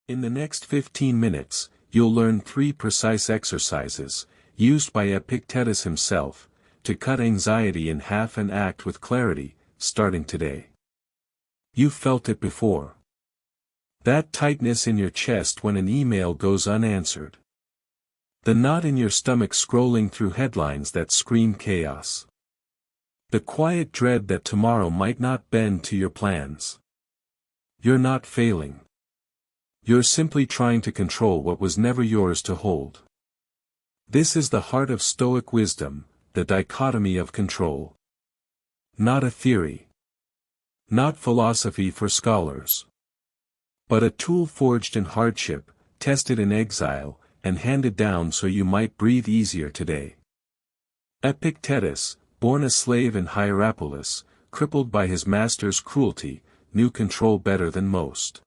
In the next 15 minutes, you'll learn 3 precise exercises, used by Epictetus himself, to cut anxiety in half and act with clarity, starting today. You've felt it before. That tightness in your chest when an email goes unanswered. The knot in your stomach scrolling through headlines that scream chaos. The quiet dread that tomorrow might not bend to your plans. You're not failing. You're simply trying to control what was never yours to hold. This is the heart of Stoic wisdom, the dichotomy of control. Not a theory. Not philosophy for scholars. But a tool forged in hardship, tested in exile, and handed down so you might breathe easier today. Epictetus, born a slave in Hierapolis, crippled by his master's cruelty, knew control better than most.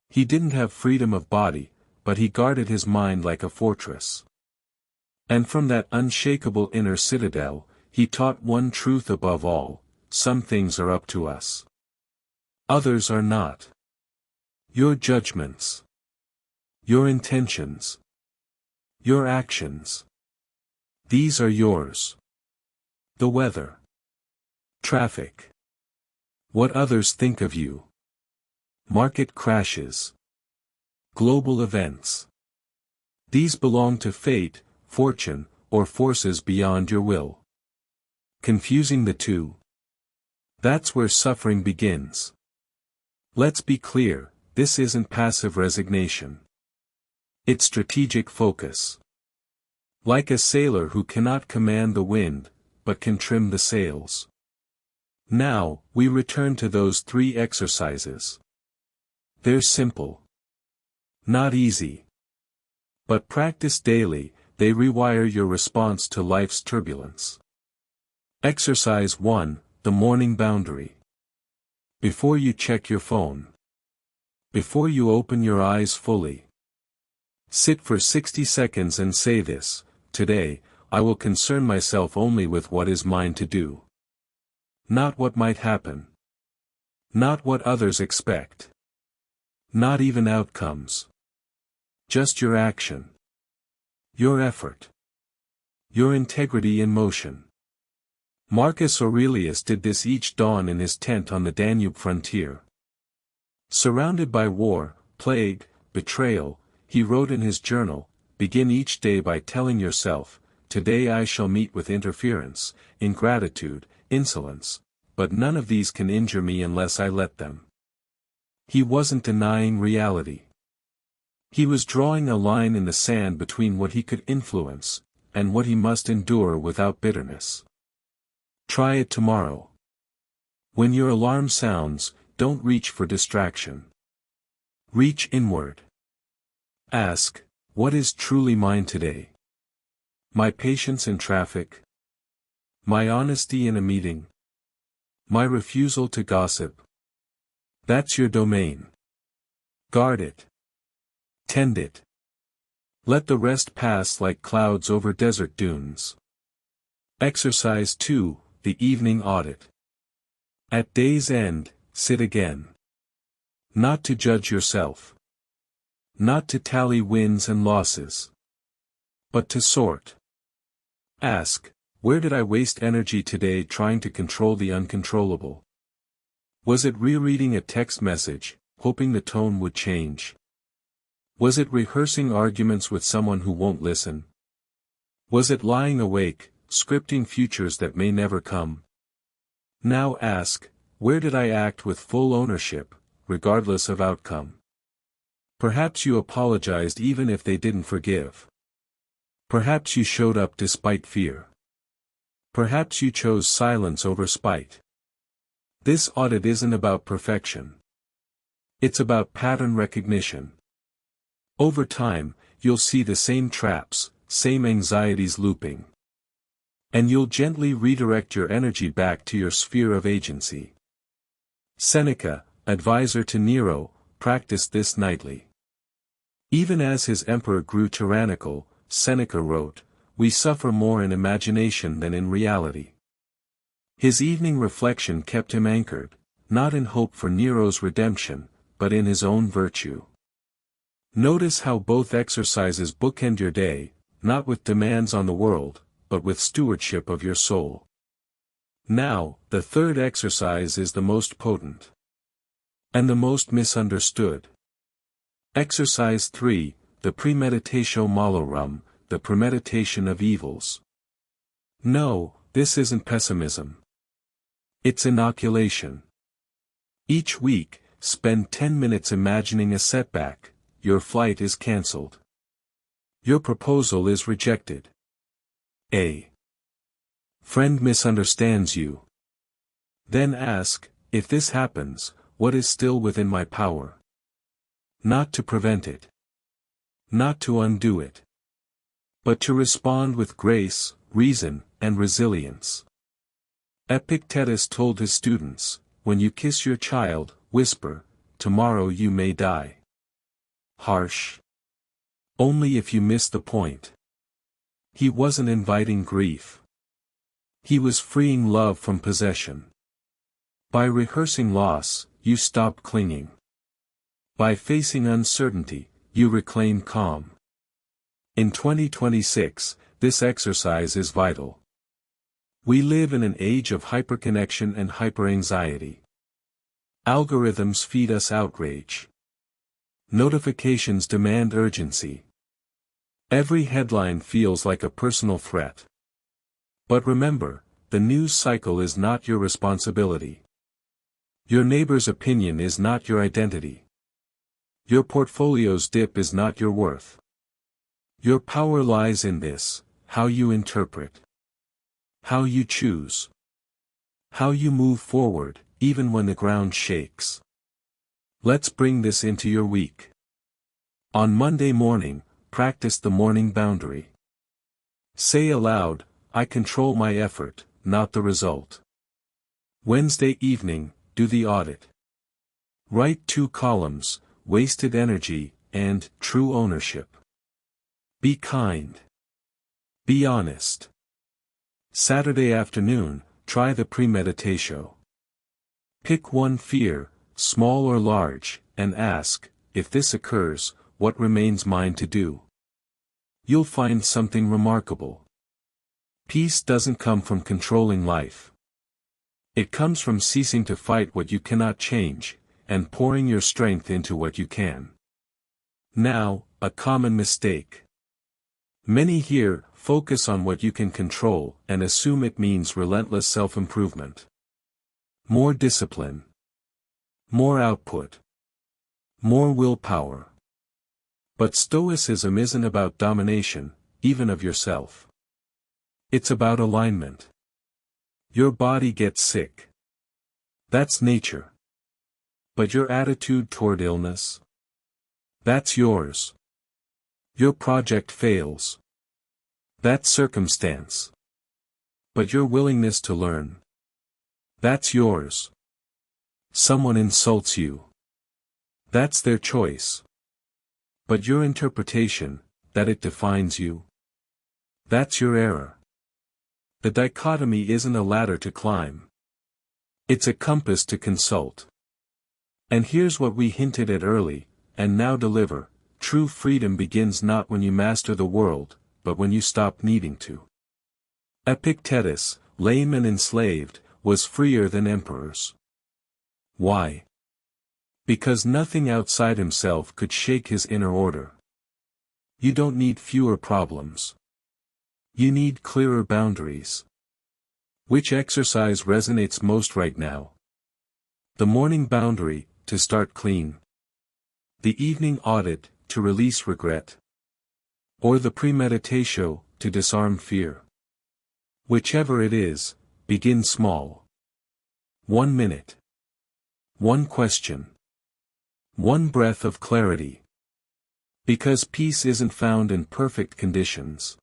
He didn't have freedom of body, but he guarded his mind like a fortress. And from that unshakable inner citadel, he taught one truth above all: some things are up to us. Others are not. Your judgments. Your intentions. Your actions. These are yours. The weather. Traffic. What others think of you. Market crashes. Global events. These belong to fate, fortune, or forces beyond your will. Confusing the two. That's where suffering begins. Let's be clear, this isn't passive resignation. It's strategic focus. Like a sailor who cannot command the wind, but can trim the sails. Now, we return to those 3 exercises. They're simple. Not easy. But practiced daily, they rewire your response to life's turbulence. Exercise 1, the morning boundary. Before you check your phone. Before you open your eyes fully. Sit for 60 seconds and say this: today, I will concern myself only with what is mine to do. Not what might happen. Not what others expect. Not even outcomes. Just your action. Your effort. Your integrity in motion. Marcus Aurelius did this each dawn in his tent on the Danube frontier. Surrounded by war, plague, betrayal, he wrote in his journal, "Begin each day by telling yourself, today I shall meet with interference, ingratitude, insolence, but none of these can injure me unless I let them." He wasn't denying reality. He was drawing a line in the sand between what he could influence, and what he must endure without bitterness. Try it tomorrow. When your alarm sounds, don't reach for distraction. Reach inward. Ask, what is truly mine today? My patience in traffic? My honesty in a meeting? My refusal to gossip? That's your domain. Guard it. Tend it. Let the rest pass like clouds over desert dunes. Exercise 2, the evening audit. At day's end, sit again. Not to judge yourself. Not to tally wins and losses. But to sort. Ask, where did I waste energy today trying to control the uncontrollable? Was it rereading a text message, hoping the tone would change? Was it rehearsing arguments with someone who won't listen? Was it lying awake, scripting futures that may never come? Now ask, where did I act with full ownership, regardless of outcome? Perhaps you apologized even if they didn't forgive. Perhaps you showed up despite fear. Perhaps you chose silence over spite. This audit isn't about perfection. It's about pattern recognition. Over time, you'll see the same traps, same anxieties looping. And you'll gently redirect your energy back to your sphere of agency. Seneca, advisor to Nero, practiced this nightly. Even as his emperor grew tyrannical, Seneca wrote, "We suffer more in imagination than in reality." His evening reflection kept him anchored, not in hope for Nero's redemption, but in his own virtue. Notice how both exercises bookend your day, not with demands on the world, but with stewardship of your soul. Now, the third exercise is the most potent. And the most misunderstood. Exercise 3, the premeditatio malorum, the premeditation of evils. No, this isn't pessimism. It's inoculation. Each week, spend 10 minutes imagining a setback. Your flight is cancelled. Your proposal is rejected. A friend misunderstands you. Then ask, if this happens, what is still within my power? Not to prevent it. Not to undo it. But to respond with grace, reason, and resilience. Epictetus told his students, when you kiss your child, whisper, tomorrow you may die. Harsh. Only if you miss the point. He wasn't inviting grief. He was freeing love from possession. By rehearsing loss, you stop clinging. By facing uncertainty, you reclaim calm. In 2026, this exercise is vital. We live in an age of hyperconnection and hyperanxiety. Algorithms feed us outrage. Notifications demand urgency. Every headline feels like a personal threat. But remember, the news cycle is not your responsibility. Your neighbor's opinion is not your identity. Your portfolio's dip is not your worth. Your power lies in this, how you interpret. How you choose. How you move forward, even when the ground shakes. Let's bring this into your week. On Monday morning, practice the morning boundary. Say aloud, I control my effort, not the result. Wednesday evening, do the audit. Write 2 columns, wasted energy, and true ownership. Be kind. Be honest. Saturday afternoon, try the premeditatio. Pick one fear, small or large, and ask, if this occurs, what remains mine to do? You'll find something remarkable. Peace doesn't come from controlling life. It comes from ceasing to fight what you cannot change, and pouring your strength into what you can. Now, a common mistake. Many here focus on what you can control and assume it means relentless self-improvement. More discipline. More output. More willpower. But Stoicism isn't about domination, even of yourself. It's about alignment. Your body gets sick. That's nature. But your attitude toward illness? That's yours. Your project fails. That's circumstance. But your willingness to learn? That's yours. Someone insults you. That's their choice. But your interpretation, that it defines you? That's your error. The dichotomy isn't a ladder to climb. It's a compass to consult. And here's what we hinted at early, and now deliver: true freedom begins not when you master the world, but when you stop needing to. Epictetus, lame and enslaved, was freer than emperors. Why? Because nothing outside himself could shake his inner order. You don't need fewer problems. You need clearer boundaries. Which exercise resonates most right now? The morning boundary, to start clean. The evening audit, to release regret. Or the premeditatio, to disarm fear. Whichever it is, begin small. 1 minute. 1 question. 1 breath of clarity. Because peace isn't found in perfect conditions.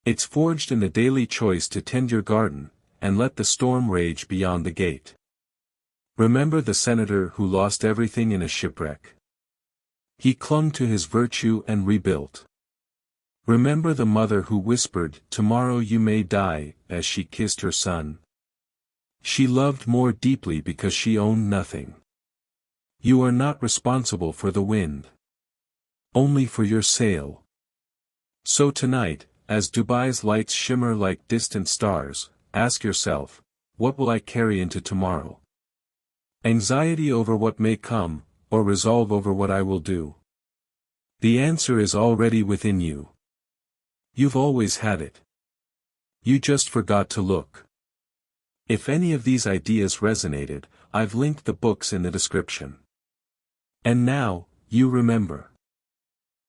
It's forged in the daily choice to tend your garden, and let the storm rage beyond the gate. Remember the senator who lost everything in a shipwreck. He clung to his virtue and rebuilt. Remember the mother who whispered, "Tomorrow you may die," as she kissed her son. She loved more deeply because she owned nothing. You are not responsible for the wind. Only for your sail. So tonight, as Dubai's lights shimmer like distant stars, ask yourself, what will I carry into tomorrow? Anxiety over what may come, or resolve over what I will do? The answer is already within you. You've always had it. You just forgot to look. If any of these ideas resonated, I've linked the books in the description. And now, you remember.